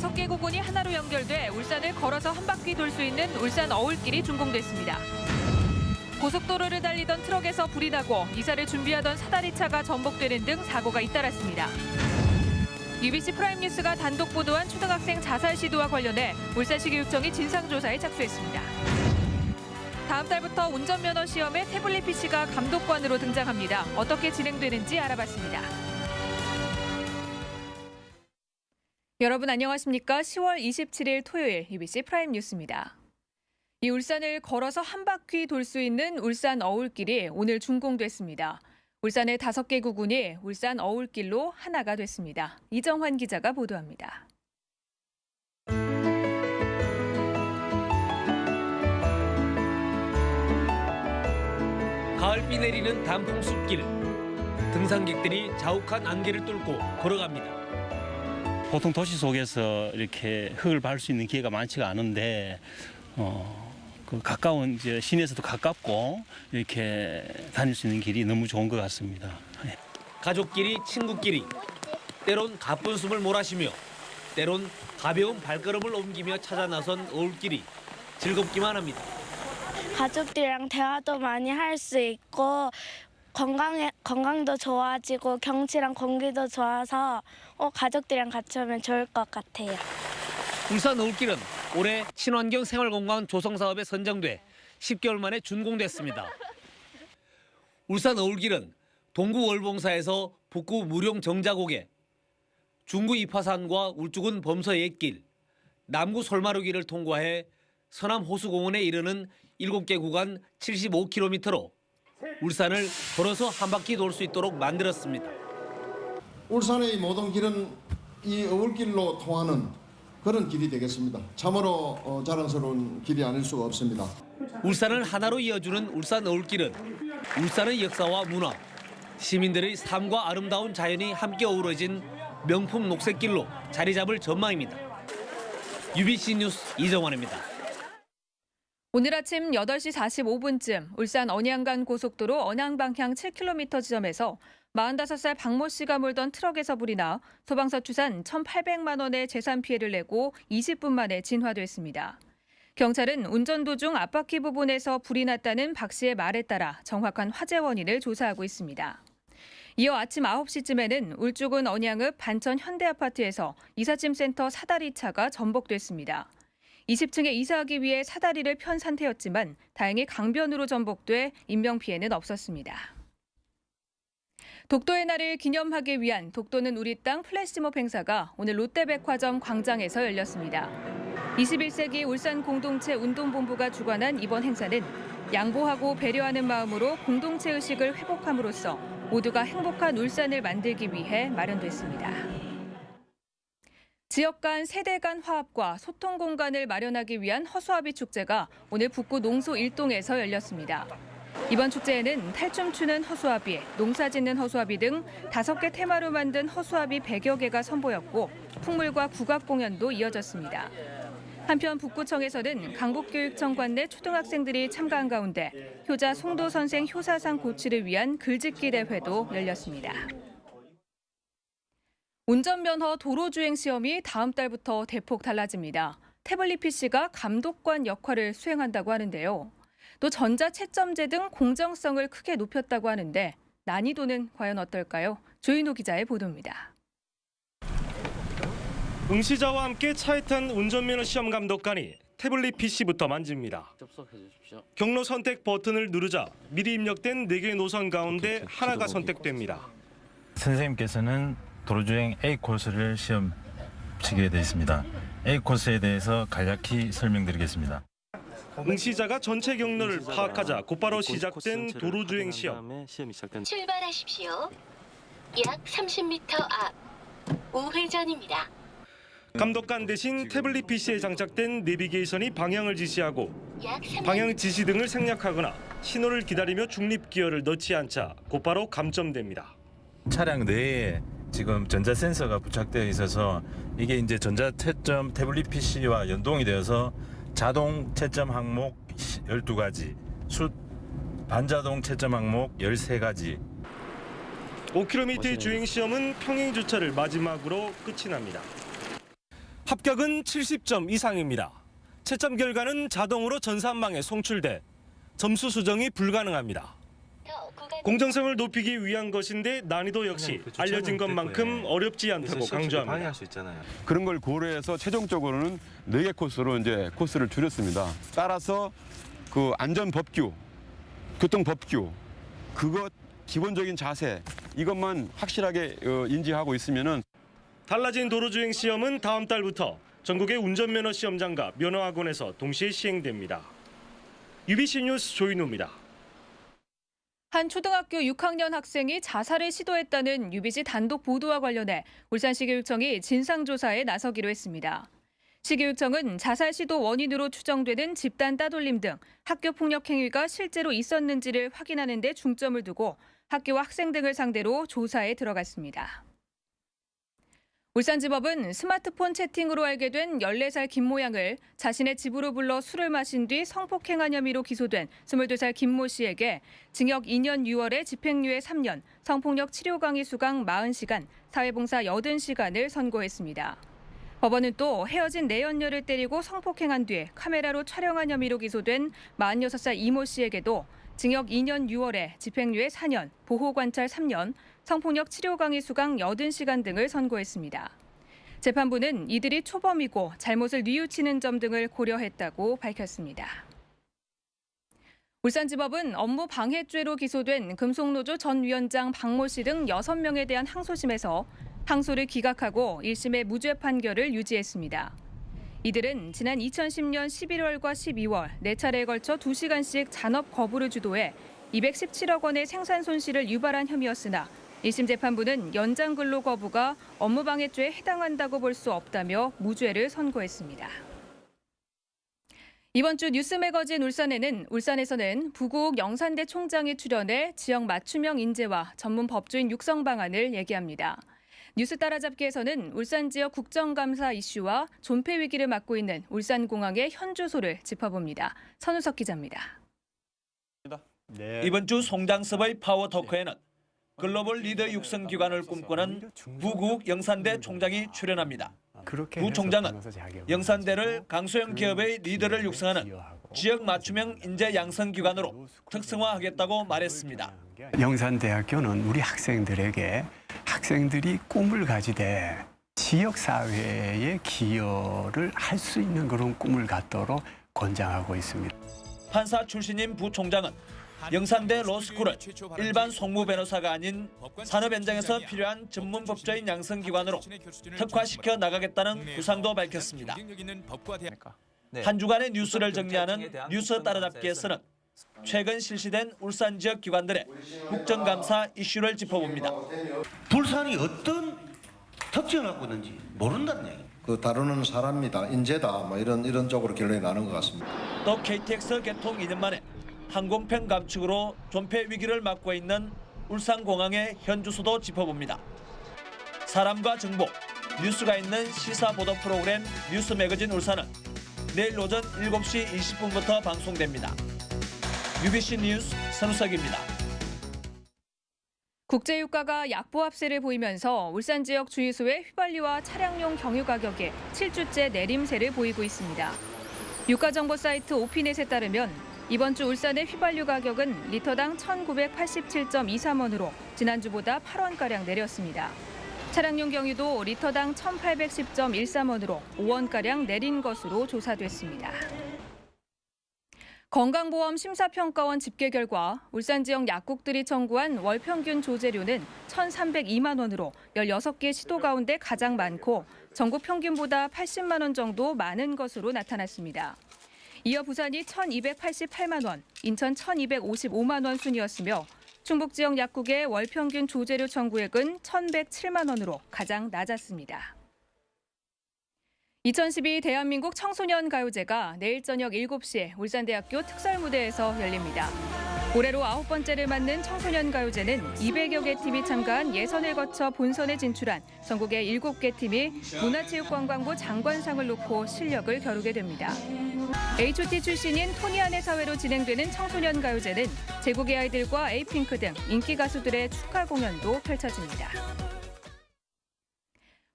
5개 구군이 하나로 연결돼 울산을 걸어서 한 바퀴 돌 수 있는 울산 어울길이 준공됐습니다. 고속도로를 달리던 트럭에서 불이 나고 이사를 준비하던 사다리차가 전복되는 등 사고가 잇따랐습니다. UBC 프라임뉴스가 단독 보도한 초등학생 자살 시도와 관련해 울산시 교육청이 진상조사에 착수했습니다. 다음 달부터 운전면허 시험에 태블릿 PC가 감독관으로 등장합니다. 어떻게 진행되는지 알아봤습니다. 여러분 안녕하십니까? 10월 27일 토요일 UBC 프라임뉴스입니다. 이 울산을 걸어서 한 바퀴 돌 수 있는 울산 어울길이 오늘 준공됐습니다. 울산의 5개 구군이 울산 어울길로 하나가 됐습니다. 이정환 기자가 보도합니다. 가을비 내리는 단풍 숲길. 등산객들이 자욱한 안개를 뚫고 걸어갑니다. 보통 도시 속에서 이렇게 흙을 밟을 수 있는 기회가 많지가 않은데 그 가까운 이제 시내에서도 가깝고 이렇게 다닐 수 있는 길이 너무 좋은 것 같습니다. 가족끼리, 친구끼리, 때론 가쁜 숨을 몰아쉬며 때론 가벼운 발걸음을 옮기며 찾아 나선 어울길이 즐겁기만 합니다. 가족들이랑 대화도 많이 할 수 있고 건강도 좋아지고 경치랑 공기도 좋아서 가족들이랑 같이 오면 좋을 것 같아요. 울산 어울길은 올해 친환경 생활공간 조성 사업에 선정돼 10개월 만에 준공됐습니다. 울산 어울길은 동구 월봉사에서 북구 무룡 정자곡에, 중구 이파산과 울주군 범서 옛길, 남구 솔마루길을 통과해 서남 호수공원에 이르는 7개 구간 75km로 울산을 걸어서 한 바퀴 돌 수 있도록 만들었습니다. 울산의 모든 길은 이 어울길로 통하는 그런 길이 되겠습니다. 참으로 자랑스러운 길이 아닐 수가 없습니다. 울산을 하나로 이어주는 울산 어울길은 울산의 역사와 문화, 시민들의 삶과 아름다운 자연이 함께 어우러진 명품 녹색길로 자리 잡을 전망입니다. UBC 뉴스 이정환입니다. 오늘 아침 8시 45분쯤 울산 언양간 고속도로 언양 방향 7km 지점에서 45살 박모 씨가 몰던 트럭에서 불이 나 소방서 추산 1,800만 원의 재산 피해를 내고 20분 만에 진화됐습니다. 경찰은 운전 도중 앞바퀴 부분에서 불이 났다는 박 씨의 말에 따라 정확한 화재 원인을 조사하고 있습니다. 이어 아침 9시쯤에는 울주군 언양읍 반천 현대아파트에서 이삿짐센터 사다리차가 전복됐습니다. 20층에 이사하기 위해 사다리를 편 상태였지만 다행히 강변으로 전복돼 인명피해는 없었습니다. 독도의 날을 기념하기 위한 독도는 우리 땅 플래시몹 행사가 오늘 롯데백화점 광장에서 열렸습니다. 21세기 울산 공동체 운동본부가 주관한 이번 행사는 양보하고 배려하는 마음으로 공동체 의식을 회복함으로써 모두가 행복한 울산을 만들기 위해 마련됐습니다. 지역 간 세대 간 화합과 소통 공간을 마련하기 위한 허수아비 축제가 오늘 북구 농소 1동에서 열렸습니다. 이번 축제에는 탈춤 추는 허수아비, 농사 짓는 허수아비 등 5개 테마로 만든 허수아비 100여 개가 선보였고 풍물과 국악 공연도 이어졌습니다. 한편 북구청에서는 강북교육청 관내 초등학생들이 참가한 가운데 효자 송도 선생 효사상 고취를 위한 글짓기 대회도 열렸습니다. 운전면허 도로주행 시험이 다음 달부터 대폭 달라집니다. 태블릿 PC가 감독관 역할을 수행한다고 하는데요. 또 전자채점제 등 공정성을 크게 높였다고 하는데 난이도는 과연 어떨까요? 조인호 기자의 보도입니다. 응시자와 함께 차에 탄 운전면허 시험 감독관이 태블릿 PC부터 만집니다. 경로 선택 버튼을 누르자 미리 입력된 4개의 노선 가운데 하나가 선택됩니다. 선생님께서는 도로주행 A 코스를 시험 치게 되어 있습니다. A 코스에 대해서 간략히 설명드리겠습니다. 응시자가 전체 경로를 파악하자 곧바로 시작된 도로주행 시험. 출발하십시오. 약 30m 앞 우회전입니다. 감독관 대신 태블릿 PC에 장착된 내비게이션이 방향을 지시하고 방향 지시 등을 생략하거나 신호를 기다리며 중립 기어를 넣지 않자 곧바로 감점됩니다. 차량 내에 지금 전자 센서가 부착되어 있어서 이게 이제 전자 채점 태블릿 PC와 연동이 되어서 자동 채점 항목 12가지, 반자동 채점 항목 13가지. 5km의 주행 시험은 평행 주차를 마지막으로 끝이 납니다. 합격은 70점 이상입니다. 채점 결과는 자동으로 전산망에 송출돼 점수 수정이 불가능합니다. 공정성을 높이기 위한 것인데 난이도 역시 알려진 것만큼 어렵지 않다고 강조합니다. 그런 걸 고려해서 최종적으로는 4개 코스로 이제 코스를 줄였습니다. 따라서 그 안전 법규, 교통 법규, 그것 기본적인 자세 이것만 확실하게 인지하고 있으면은 달라진 도로주행 시험은 다음 달부터 전국의 운전면허 시험장과 면허학원에서 동시에 시행됩니다. UBC 뉴스 조인우입니다. 한 초등학교 6학년 학생이 자살을 시도했다는 UBC 단독 보도와 관련해 울산시교육청이 진상조사에 나서기로 했습니다. 시교육청은 자살 시도 원인으로 추정되는 집단 따돌림 등 학교 폭력 행위가 실제로 있었는지를 확인하는 데 중점을 두고 학교와 학생 등을 상대로 조사에 들어갔습니다. 울산지법은 스마트폰 채팅으로 알게 된 14살 김모 양을 자신의 집으로 불러 술을 마신 뒤 성폭행한 혐의로 기소된 22살 김모 씨에게 징역 2년 6월에 집행유예 3년, 성폭력 치료 강의 수강 40시간, 사회봉사 80시간을 선고했습니다. 법원은 또 헤어진 내연녀를 때리고 성폭행한 뒤 카메라로 촬영한 혐의로 기소된 46살 이모 씨에게도 징역 2년 6월에 집행유예 4년, 보호관찰 3년, 성폭력 치료 강의 수강 80시간 등을 선고했습니다. 재판부는 이들이 초범이고 잘못을 뉘우치는 점 등을 고려했다고 밝혔습니다. 울산지법은 업무 방해죄로 기소된 금속노조 전 위원장 박모 씨 등 6명에 대한 항소심에서 항소를 기각하고 1심의 무죄 판결을 유지했습니다. 이들은 지난 2010년 11월과 12월 4차례에 걸쳐 2시간씩 잔업 거부를 주도해 217억 원의 생산 손실을 유발한 혐의였으나 1심 재판부는 연장 근로 거부가 업무방해죄에 해당한다고 볼 수 없다며 무죄를 선고했습니다. 이번 주 뉴스 매거진 울산에서는 부국 영산대 총장이 출연해 지역 맞춤형 인재와 전문 법조인 육성 방안을 얘기합니다. 뉴스 따라잡기에서는 울산 지역 국정감사 이슈와 존폐 위기를 맡고 있는 울산공항의 현 주소를 짚어봅니다. 선우석 기자입니다. 이번 주 송장섭의 파워토크에는 글로벌 리더 육성 기관을 꿈꾸는 부국 영산대 총장이 출연합니다. 부 총장은 영산대를 강소형 기업의 리더를 육성하는 지역 맞춤형 인재 양성 기관으로 특성화하겠다고 말했습니다. 영산대학교는 우리 학생들에게 학생들이 꿈을 가지되 지역사회에 기여를 할 수 있는 그런 꿈을 갖도록 권장하고 있습니다. 판사 출신인 부 총장은 영산대 로스쿨을 일반 송무 변호사가 아닌 산업 현장에서 필요한 전문 법조인 양성 기관으로 특화시켜 나가겠다는 구상도 밝혔습니다. 한 주간의 뉴스를 정리하는 뉴스 따라잡기에서는 최근 실시된 울산 지역 기관들의 국정감사 이슈를 짚어봅니다. 불산이 어떤 특징을 갖고 있는지 모른다는 얘기. 그 다루는 사람이다, 인재다, 뭐 이런 쪽으로 결론이 나는 것 같습니다. 또 KTX 개통 2년 만에 항공편 감축으로 존폐 위기를 맞고 있는 울산공항의 현 주소도 짚어봅니다. 사람과 정보, 뉴스가 있는 시사 보도 프로그램 뉴스 매거진 울산은 내일 오전 7시 20분부터 방송됩니다. UBC 뉴스 선우석입니다. 국제유가가 약보합세를 보이면서 울산 지역 주유소의 휘발유와 차량용 경유 가격에 7주째 내림세를 보이고 있습니다. 유가정보 사이트 오피넷에 따르면 이번 주 울산의 휘발유 가격은 리터당 1,987.23원으로 지난주보다 8원가량 내렸습니다. 차량용 경유도 리터당 1,810.13원으로 5원가량 내린 것으로 조사됐습니다. 건강보험 심사평가원 집계 결과 울산 지역 약국들이 청구한 월 평균 조제료는 1,302만 원으로 16개 시도 가운데 가장 많고 전국 평균보다 80만 원 정도 많은 것으로 나타났습니다. 이어 부산이 1,288만 원, 인천 1,255만 원 순이었으며 충북 지역 약국의 월 평균 조제료 청구액은 1,107만 원으로 가장 낮았습니다. 2012 대한민국 청소년 가요제가 내일 저녁 7시에 울산대학교 특설무대에서 열립니다. 올해로 9번째를 맞는 청소년 가요제는 200여 개 팀이 참가한 예선을 거쳐 본선에 진출한 전국의 7개 팀이 문화체육관광부 장관상을 놓고 실력을 겨루게 됩니다. H.O.T 출신인 토니안의 사회로 진행되는 청소년 가요제는 제국의 아이들과 에이핑크 등 인기 가수들의 축하 공연도 펼쳐집니다.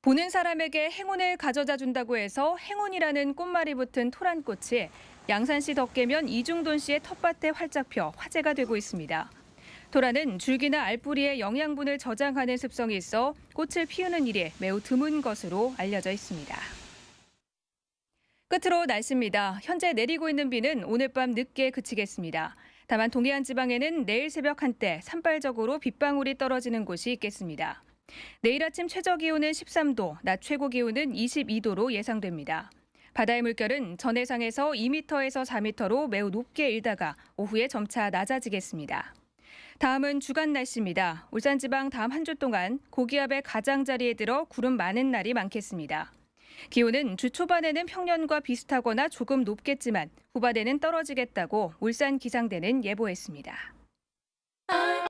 보는 사람에게 행운을 가져다 준다고 해서 행운이라는 꽃말이 붙은 토란꽃이 양산시 덕계면 이중돈 씨의 텃밭에 활짝 펴 화제가 되고 있습니다. 토란은 줄기나 알뿌리에 영양분을 저장하는 습성이 있어 꽃을 피우는 일이 매우 드문 것으로 알려져 있습니다. 끝으로 날씨입니다. 현재 내리고 있는 비는 오늘 밤 늦게 그치겠습니다. 다만 동해안 지방에는 내일 새벽 한때 산발적으로 빗방울이 떨어지는 곳이 있겠습니다. 내일 아침 최저 기온은 13도, 낮 최고 기온은 22도로 예상됩니다. 바다의 물결은 전해상에서 2m에서 4m로 매우 높게 일다가 오후에 점차 낮아지겠습니다. 다음은 주간 날씨입니다. 울산 지방 다음 한 주 동안 고기압의 가장자리에 들어 구름 많은 날이 많겠습니다. 기온은 주 초반에는 평년과 비슷하거나 조금 높겠지만 후반에는 떨어지겠다고 울산 기상대는 예보했습니다.